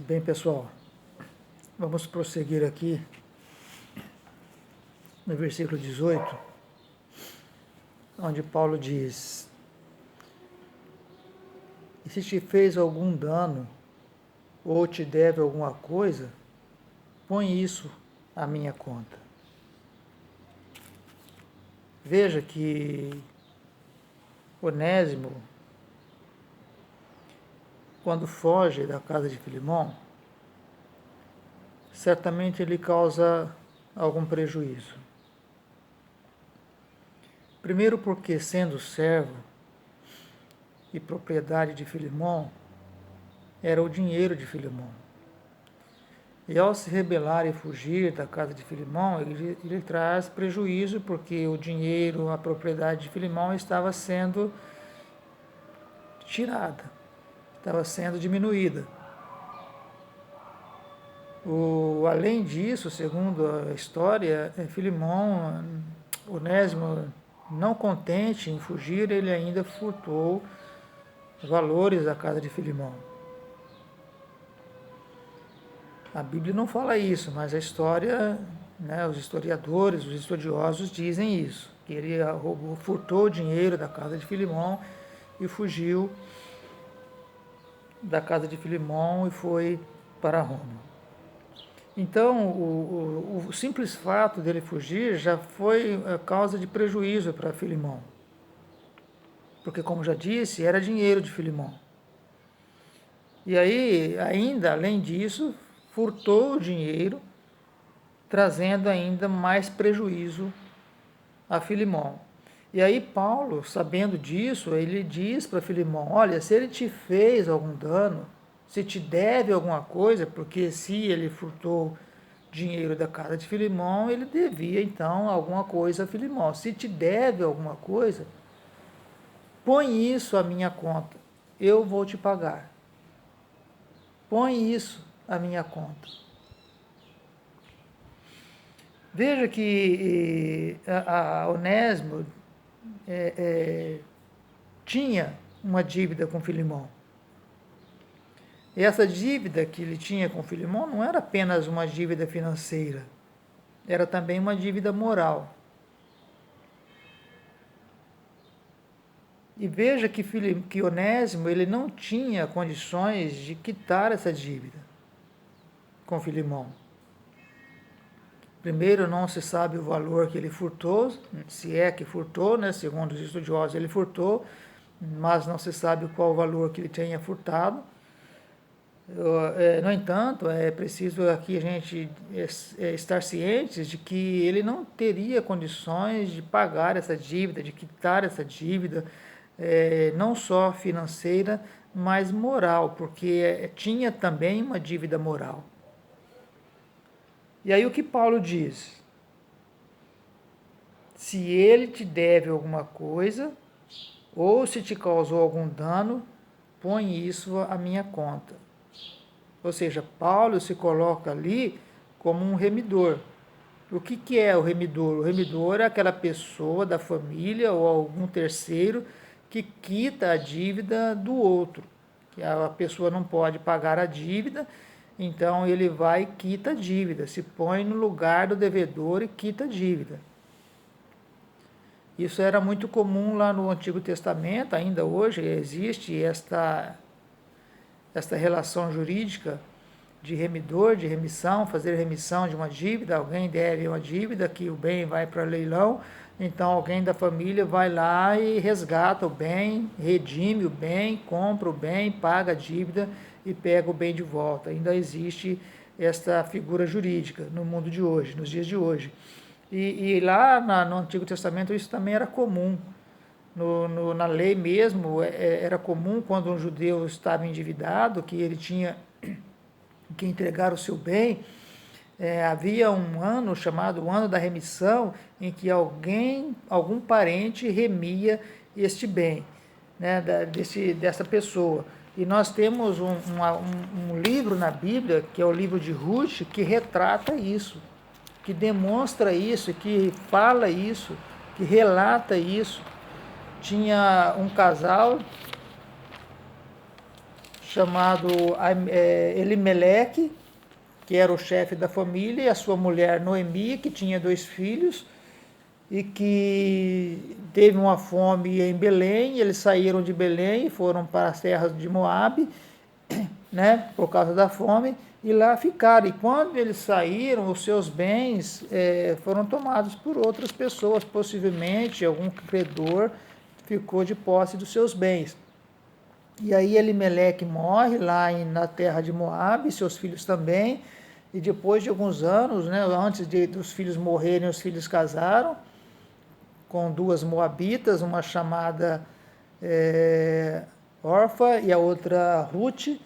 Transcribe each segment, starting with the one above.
Bem, pessoal, vamos prosseguir aqui no versículo 18, onde Paulo diz: E se te fez algum dano ou te deve alguma coisa, põe isso à minha conta. Veja que Onésimo, quando foge da casa de Filemão, certamente ele causa algum prejuízo. Primeiro porque, sendo servo e propriedade de Filemão, era o dinheiro de Filemão. E ao se rebelar e fugir da casa de Filemão, ele traz prejuízo, porque o dinheiro, a propriedade de Filemão estava sendo tirada, estava sendo diminuída. Além disso, segundo a história, Filemão, Onésimo, não contente em fugir, ele ainda furtou valores da casa de Filemão. A Bíblia não fala isso, mas a história, os historiadores, os estudiosos dizem isso, que ele furtou o dinheiro da casa de Filemão e fugiu da casa de Filemão e foi para Roma. Então, o simples fato dele fugir já foi a causa de prejuízo para Filemão, porque, como já disse, era dinheiro de Filemão. E aí, ainda, além disso, furtou o dinheiro, trazendo ainda mais prejuízo a Filemão. E aí Paulo, sabendo disso, ele diz para Filemão: olha, se ele te fez algum dano, se te deve alguma coisa, porque se ele furtou dinheiro da casa de Filemão, ele devia então alguma coisa a Filemão. Se te deve alguma coisa, põe isso à minha conta, eu vou te pagar. Põe isso à minha conta. Veja que Onésimo tinha uma dívida com Filemão. E essa dívida que ele tinha com Filemão não era apenas uma dívida financeira, era também uma dívida moral. E veja que Onésimo ele não tinha condições de quitar essa dívida com Filemão. Primeiro, não se sabe o valor que ele furtou, se é que furtou, segundo os estudiosos ele furtou, mas não se sabe qual o valor que ele tenha furtado. No entanto, é preciso aqui a gente estar cientes de que ele não teria condições de pagar essa dívida, de quitar essa dívida, não só financeira, mas moral, porque tinha também uma dívida moral. E aí o que Paulo diz? Se ele te deve alguma coisa, ou se te causou algum dano, põe isso à minha conta. Ou seja, Paulo se coloca ali como um remidor. O que é o remidor? O remidor é aquela pessoa da família ou algum terceiro que quita a dívida do outro. Que a pessoa não pode pagar a dívida, então ele vai e quita a dívida, se põe no lugar do devedor e quita a dívida. Isso era muito comum lá no Antigo Testamento, ainda hoje existe esta relação jurídica de remidor, de remissão, fazer remissão de uma dívida. Alguém deve uma dívida, que o bem vai para leilão, então alguém da família vai lá e resgata o bem, redime o bem, compra o bem, paga a dívida e pega o bem de volta. Ainda existe esta figura jurídica no mundo de hoje, nos dias de hoje. E lá no Antigo Testamento isso também era comum. Na lei mesmo, era comum quando um judeu estava endividado, que ele tinha que entregar o seu bem, havia um ano chamado o ano da remissão, em que algum parente remia este bem, dessa pessoa. E nós temos um livro na Bíblia, que é o livro de Ruth, que retrata isso, que demonstra isso, que fala isso, que relata isso. Tinha um casal chamado Elimeleque, que era o chefe da família, e a sua mulher Noemi, que tinha 2 filhos, e que teve uma fome em Belém. Eles saíram de Belém e foram para as terras de Moabe, né, por causa da fome, e lá ficaram. E quando eles saíram, os seus bens foram tomados por outras pessoas, possivelmente algum credor ficou de posse dos seus bens. E aí Elimeleque morre lá na terra de Moabe, seus filhos também, e depois de alguns anos, né, antes dos filhos morrerem, os filhos casaram com 2 moabitas, uma chamada Orfa e a outra Ruth.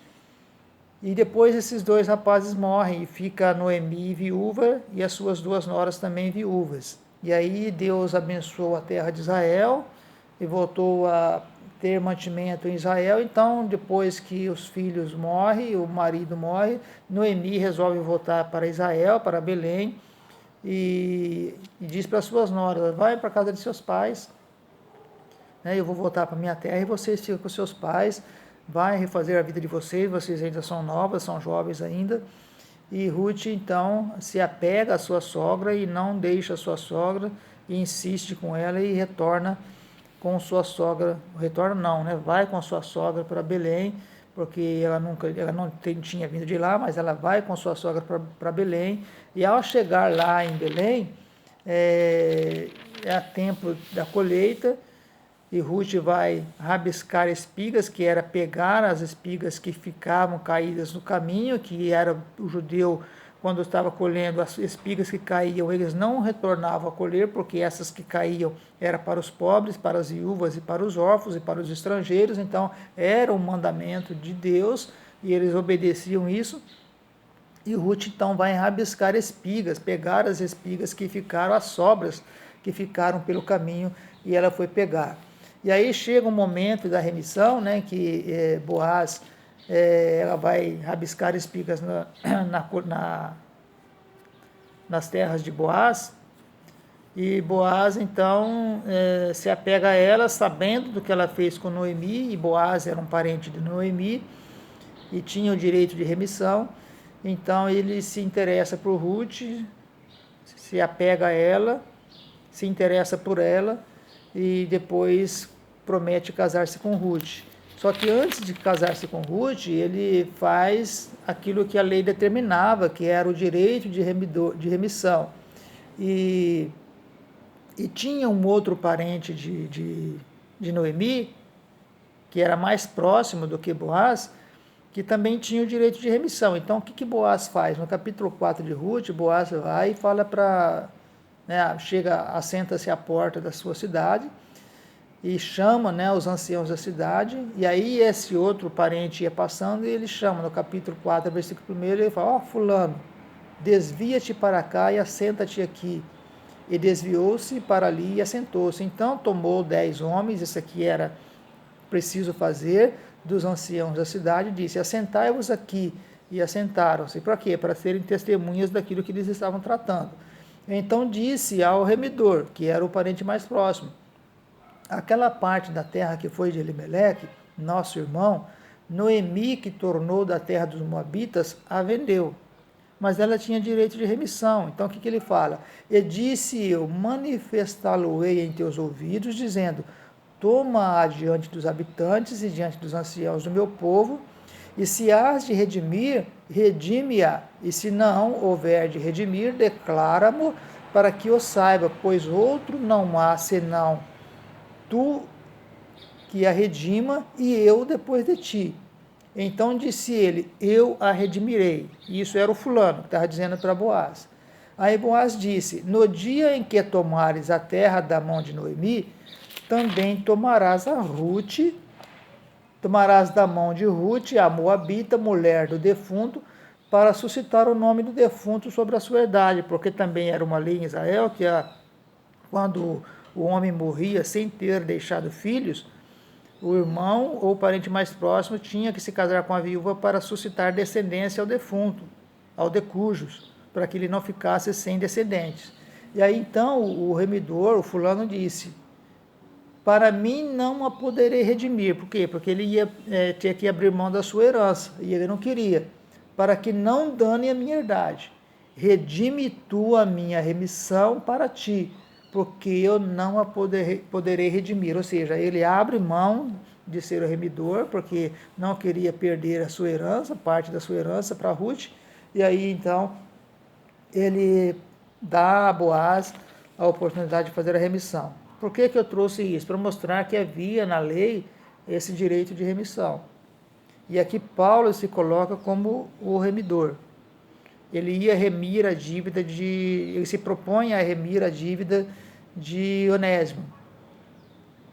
E depois esses 2 rapazes morrem e fica Noemi viúva e as suas 2 noras também viúvas. E aí Deus abençoou a terra de Israel e voltou a ter mantimento em Israel. Então, depois que os filhos morrem, o marido morre, Noemi resolve voltar para Israel, para Belém, e diz para as suas noras: vai para a casa de seus pais, né, eu vou voltar para a minha terra e vocês ficam com seus pais, vai refazer a vida de vocês ainda são novas, são jovens ainda. E Ruth então se apega à sua sogra e não deixa a sua sogra, e insiste com ela e retorna com sua sogra, retorna não, né? Vai com a sua sogra para Belém, porque ela não tinha vindo de lá, mas ela vai com sua sogra para Belém. E ao chegar lá em Belém, é tempo da colheita, e Ruth vai rabiscar espigas, que era pegar as espigas que ficavam caídas no caminho, que era o judeu, quando estava colhendo as espigas que caíam, eles não retornavam a colher, porque essas que caíam era para os pobres, para as viúvas e para os órfãos e para os estrangeiros. Então era um mandamento de Deus e eles obedeciam isso. E Ruth então vai rabiscar espigas, pegar as espigas que ficaram, as sobras que ficaram pelo caminho, e ela foi pegar. E aí chega um momento da remissão, né, que Boaz, ela vai rabiscar espigas nas terras de Boaz, e Boaz então se apega a ela, sabendo do que ela fez com Noemi, e Boaz era um parente de Noemi, e tinha o direito de remissão. Então ele se interessa por Ruth, se apega a ela, se interessa por ela, e depois promete casar-se com Ruth. Só que antes de casar-se com Ruth, ele faz aquilo que a lei determinava, que era o direito de remissão. E tinha um outro parente de Noemi, que era mais próximo do que Boaz, que também tinha o direito de remissão. Então, o que Boaz faz? No capítulo 4 de Ruth, Boaz vai e fala para... assenta-se à porta da sua cidade e chama, né, os anciãos da cidade. E aí esse outro parente ia passando e ele chama, no capítulo 4, versículo 1, ele fala: fulano, desvia-te para cá e assenta-te aqui. E desviou-se para ali e assentou-se. Então tomou 10 homens, isso aqui era preciso fazer, dos anciãos da cidade, disse: assentai-vos aqui. E assentaram-se. Para quê? Para serem testemunhas daquilo que eles estavam tratando. Então disse ao remidor, que era o parente mais próximo: aquela parte da terra que foi de Elimeleque, nosso irmão, Noemi, que tornou da terra dos Moabitas, a vendeu. Mas ela tinha direito de remissão. Então o que ele fala? E disse eu: manifestá-lo-ei em teus ouvidos, dizendo: toma-a diante dos habitantes e diante dos anciãos do meu povo, e se has de redimir, redime-a, e se não houver de redimir, declara-mo, para que o saiba, pois outro não há senão tu que a redima, e eu depois de ti. Então disse ele: eu a redimirei. E isso era o fulano que estava dizendo para Boaz. Aí Boaz disse: no dia em que tomares a terra da mão de Noemi, também tomarás a Ruth, tomarás da mão de Ruth, a Moabita, mulher do defunto, para suscitar o nome do defunto sobre a sua herdade, porque também era uma lei em Israel que quando o homem morria sem ter deixado filhos, o irmão ou o parente mais próximo tinha que se casar com a viúva para suscitar descendência ao defunto, ao decujus, para que ele não ficasse sem descendentes. E aí então o remidor, o fulano, disse: para mim não a poderei redimir. Por quê? Porque ele ia ter que abrir mão da sua herança, e ele não queria. Para que não dane a minha herdade. Redime tu a minha remissão para ti, porque eu não a poderei redimir. Ou seja, ele abre mão de ser o remidor, porque não queria perder a sua herança, parte da sua herança para Ruth, e aí então ele dá a Boaz a oportunidade de fazer a remissão. Por que eu trouxe isso? Para mostrar que havia na lei esse direito de remissão. E aqui Paulo se coloca como o remidor. Ele ia remir a dívida ele se propõe a remir a dívida de Onésimo,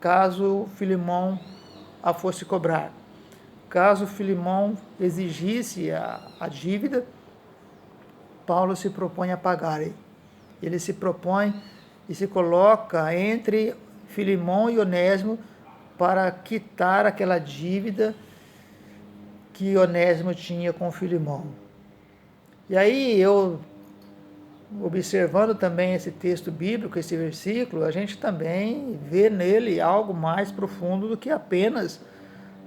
caso Filemão a fosse cobrar. Caso Filemão exigisse a dívida, Paulo se propõe a pagar. Ele se propõe e se coloca entre Filemão e Onésimo para quitar aquela dívida que Onésimo tinha com Filemão. E aí eu, observando também esse texto bíblico, esse versículo, a gente também vê nele algo mais profundo do que apenas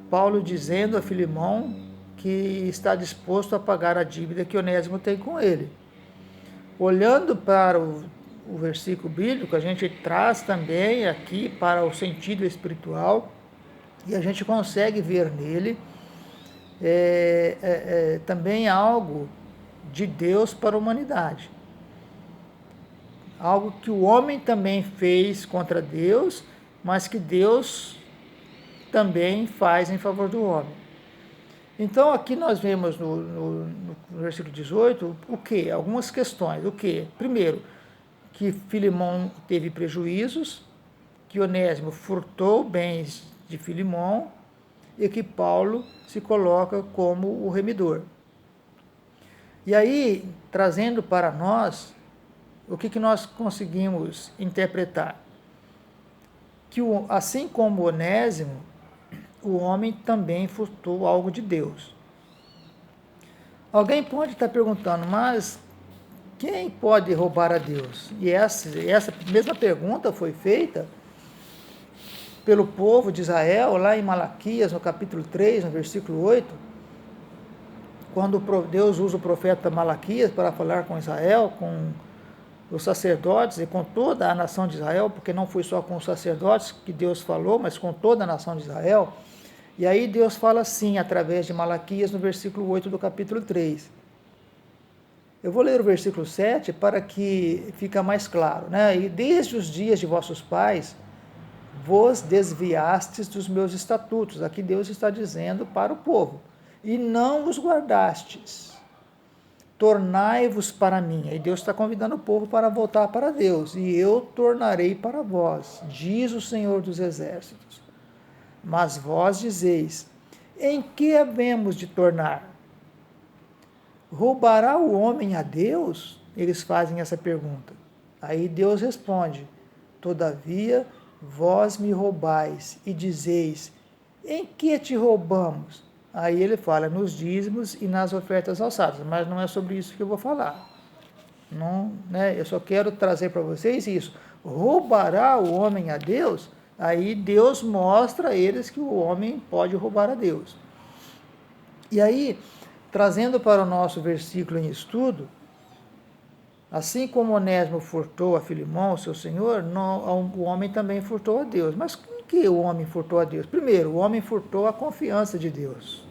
Paulo dizendo a Filemão que está disposto a pagar a dívida que Onésimo tem com ele. Olhando para o versículo bíblico, a gente traz também aqui para o sentido espiritual e a gente consegue ver nele também algo de Deus para a humanidade. Algo que o homem também fez contra Deus, mas que Deus também faz em favor do homem. Então aqui nós vemos no versículo 18 o que? Algumas questões. O que? Primeiro, que Filemão teve prejuízos, que Onésimo furtou bens de Filemão e que Paulo se coloca como o remidor. E aí, trazendo para nós, o que nós conseguimos interpretar? Que assim como Onésimo, o homem também furtou algo de Deus. Alguém pode estar perguntando, mas quem pode roubar a Deus? E essa mesma pergunta foi feita pelo povo de Israel, lá em Malaquias, no capítulo 3, no versículo 8, quando Deus usa o profeta Malaquias para falar com Israel, com os sacerdotes e com toda a nação de Israel, porque não foi só com os sacerdotes que Deus falou, mas com toda a nação de Israel. E aí Deus fala assim, através de Malaquias, no versículo 8 do capítulo 3. Eu vou ler o versículo 7 para que fique mais claro, né? E desde os dias de vossos pais, vos desviastes dos meus estatutos. Aqui Deus está dizendo para o povo. E não os guardastes. Tornai-vos para mim. Aí Deus está convidando o povo para voltar para Deus. E eu tornarei para vós, diz o Senhor dos Exércitos. Mas vós dizeis, em que havemos de tornar? Roubará o homem a Deus? Eles fazem essa pergunta. Aí Deus responde, todavia vós me roubais e dizeis, em que te roubamos? Aí ele fala, nos dízimos e nas ofertas alçadas, mas não é sobre isso que eu vou falar. Não, né? Eu só quero trazer para vocês isso. Roubará o homem a Deus? Aí Deus mostra a eles que o homem pode roubar a Deus. E aí, trazendo para o nosso versículo em estudo, assim como Onésimo furtou a Filemão, seu senhor, o homem também furtou a Deus. Mas como que o homem furtou a Deus? Primeiro, o homem furtou a confiança de Deus.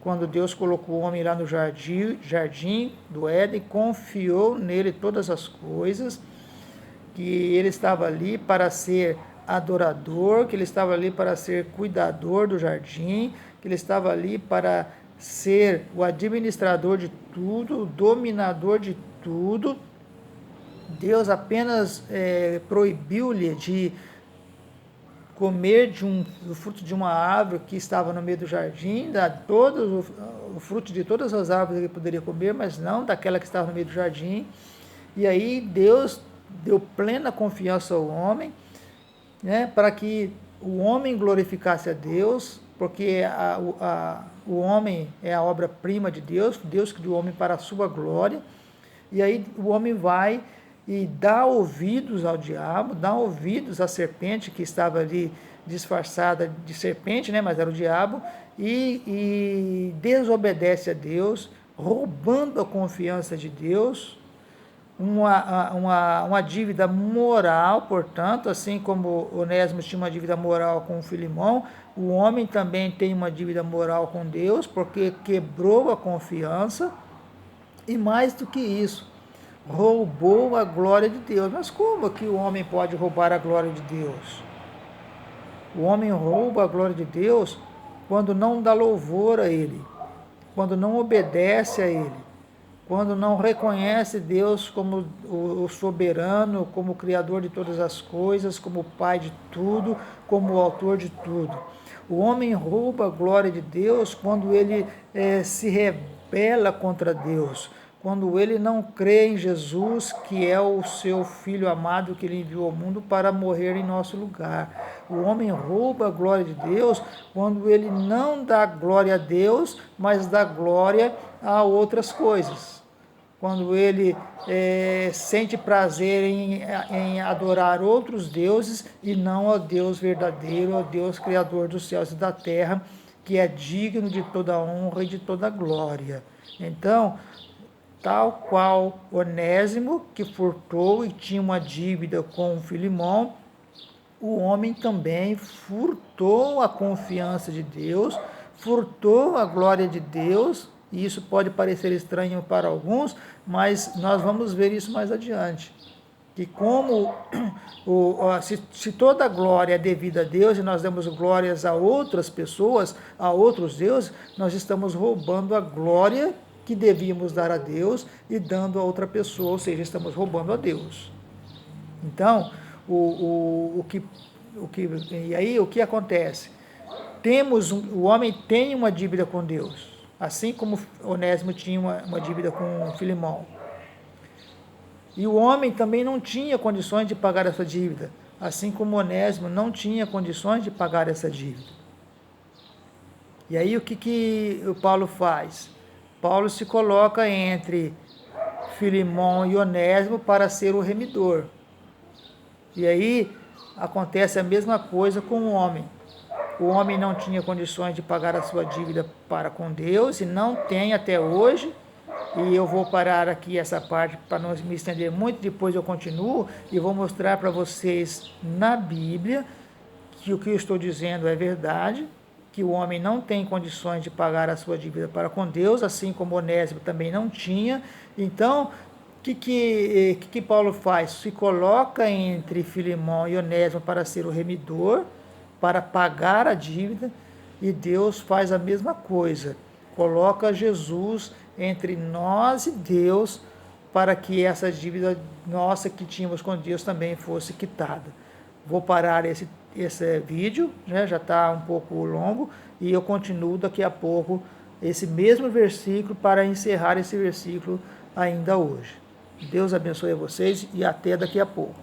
Quando Deus colocou o homem lá no jardim do Éden, confiou nele todas as coisas, que ele estava ali para ser adorador, que ele estava ali para ser cuidador do jardim, que ele estava ali para ser o administrador de tudo, o dominador de tudo. Deus apenas proibiu-lhe de comer do fruto de uma árvore que estava no meio do jardim, o fruto de todas as árvores ele poderia comer, mas não daquela que estava no meio do jardim. E aí Deus deu plena confiança ao homem, né, para que o homem glorificasse a Deus, porque o homem é a obra-prima de Deus, Deus criou o homem para a sua glória, e aí o homem vai e dá ouvidos ao diabo, dá ouvidos à serpente que estava ali disfarçada de serpente, né, mas era o diabo, e desobedece a Deus, roubando a confiança de Deus, uma dívida moral, portanto, assim como Onésimo tinha uma dívida moral com Filemão, o homem também tem uma dívida moral com Deus, porque quebrou a confiança, e mais do que isso, roubou a glória de Deus. Mas como que o homem pode roubar a glória de Deus? O homem rouba a glória de Deus quando não dá louvor a Ele, quando não obedece a Ele, quando não reconhece Deus como o soberano, como o Criador de todas as coisas, como o Pai de tudo, como o Autor de tudo. O homem rouba a glória de Deus quando ele se rebela contra Deus, quando ele não crê em Jesus, que é o seu Filho amado que ele enviou ao mundo para morrer em nosso lugar. O homem rouba a glória de Deus quando ele não dá glória a Deus, mas dá glória a outras coisas. Quando ele sente prazer em adorar outros deuses e não ao Deus verdadeiro, ao Deus Criador dos céus e da terra, que é digno de toda honra e de toda glória. Então, tal qual Onésimo, que furtou e tinha uma dívida com Filemão, o homem também furtou a confiança de Deus, furtou a glória de Deus, e isso pode parecer estranho para alguns, mas nós vamos ver isso mais adiante. Que como se toda a glória é devida a Deus e nós damos glórias a outras pessoas, a outros deuses, nós estamos roubando a glória que devíamos dar a Deus e dando a outra pessoa, ou seja, estamos roubando a Deus. Então, e aí o que acontece? O homem tem uma dívida com Deus, assim como Onésimo tinha uma dívida com Filemão. E o homem também não tinha condições de pagar essa dívida, assim como Onésimo não tinha condições de pagar essa dívida. E aí o que o Paulo faz? Paulo se coloca entre Filemão e Onésimo para ser o remidor. E aí acontece a mesma coisa com o homem. O homem não tinha condições de pagar a sua dívida para com Deus e não tem até hoje. E eu vou parar aqui essa parte para não me estender muito, depois eu continuo e vou mostrar para vocês na Bíblia que o que eu estou dizendo é verdade, que o homem não tem condições de pagar a sua dívida para com Deus, assim como Onésimo também não tinha. Então, o que Paulo faz? Se coloca entre Filemão e Onésimo para ser o remidor, para pagar a dívida, e Deus faz a mesma coisa. Coloca Jesus entre nós e Deus, para que essa dívida nossa que tínhamos com Deus também fosse quitada. Vou parar esse vídeo, né? Já está um pouco longo, e eu continuo daqui a pouco esse mesmo versículo para encerrar esse versículo ainda hoje. Deus abençoe vocês e até daqui a pouco.